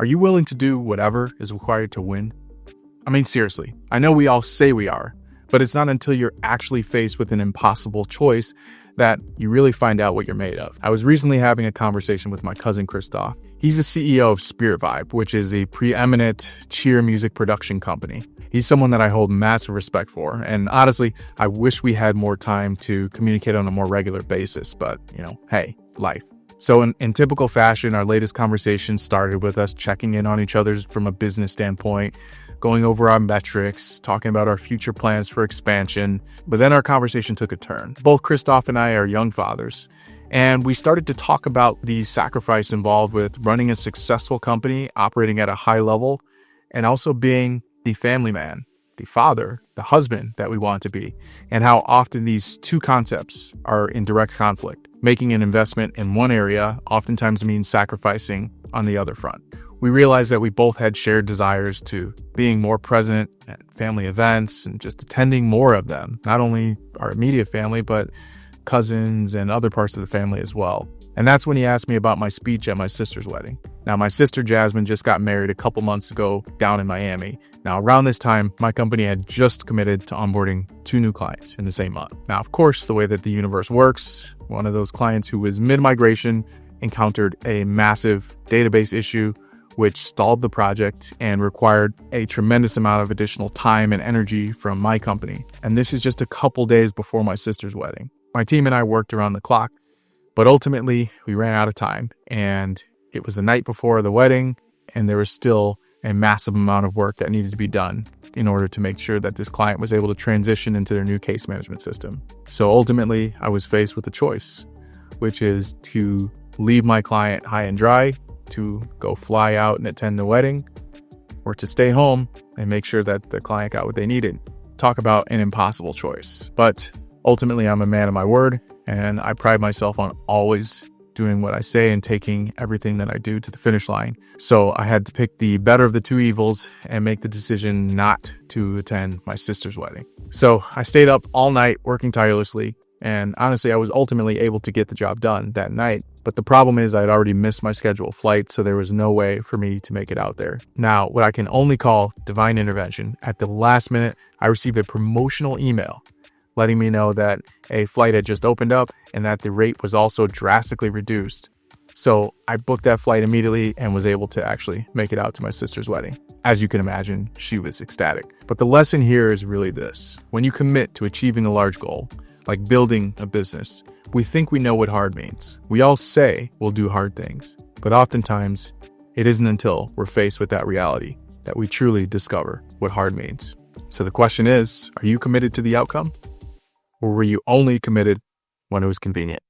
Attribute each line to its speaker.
Speaker 1: Are you willing to do whatever is required to win? I mean, seriously, I know we all say we are, but it's not until you're actually faced with an impossible choice that you really find out what you're made of. I was recently having a conversation with my cousin Kristoff. He's the CEO of Spirit Vibe, which is a preeminent cheer music production company. He's someone that I hold massive respect for, and honestly, I wish we had more time to communicate on a more regular basis, but, hey, life. So in typical fashion, our latest conversation started with us checking in on each other from a business standpoint, going over our metrics, talking about our future plans for expansion. But then our conversation took a turn. Both Kristoff and I are young fathers, and we started to talk about the sacrifice involved with running a successful company, operating at a high level, and also being the family man, the father, the husband that we want to be, and how often these two concepts are in direct conflict. Making an investment in one area oftentimes means sacrificing on the other front. We realized that we both had shared desires to being more present at family events and just attending more of them, not only our immediate family, but cousins and other parts of the family as well. And that's when he asked me about my speech at my sister's wedding. Now, my sister Jasmine just got married a couple months ago down in Miami. Now, around this time, my company had just committed to onboarding 2 new clients in the same month. Now, of course, the way that the universe works, one of those clients who was mid-migration encountered a massive database issue, which stalled the project and required a tremendous amount of additional time and energy from my company. And this is just a couple days before my sister's wedding. My team and I worked around the clock, but ultimately we ran out of time, and it was the night before the wedding, and there was still a massive amount of work that needed to be done in order to make sure that this client was able to transition into their new case management system. So ultimately, I was faced with a choice, which is to leave my client high and dry, to go fly out and attend the wedding, or to stay home and make sure that the client got what they needed. Talk about an impossible choice. But ultimately, I'm a man of my word, and I pride myself on always doing what I say and taking everything that I do to the finish line. So I had to pick the better of the two evils and make the decision not to attend my sister's wedding. So I stayed up all night working tirelessly, and honestly, I was ultimately able to get the job done that night. But the problem is I had already missed my scheduled flight, so there was no way for me to make it out there. Now, what I can only call divine intervention, at the last minute, I received a promotional email letting me know that a flight had just opened up and that the rate was also drastically reduced. So I booked that flight immediately and was able to actually make it out to my sister's wedding. As you can imagine, she was ecstatic. But the lesson here is really this. When you commit to achieving a large goal, like building a business, we think we know what hard means. We all say we'll do hard things, but oftentimes it isn't until we're faced with that reality that we truly discover what hard means. So the question is, are you committed to the outcome? Or were you only committed when it was convenient?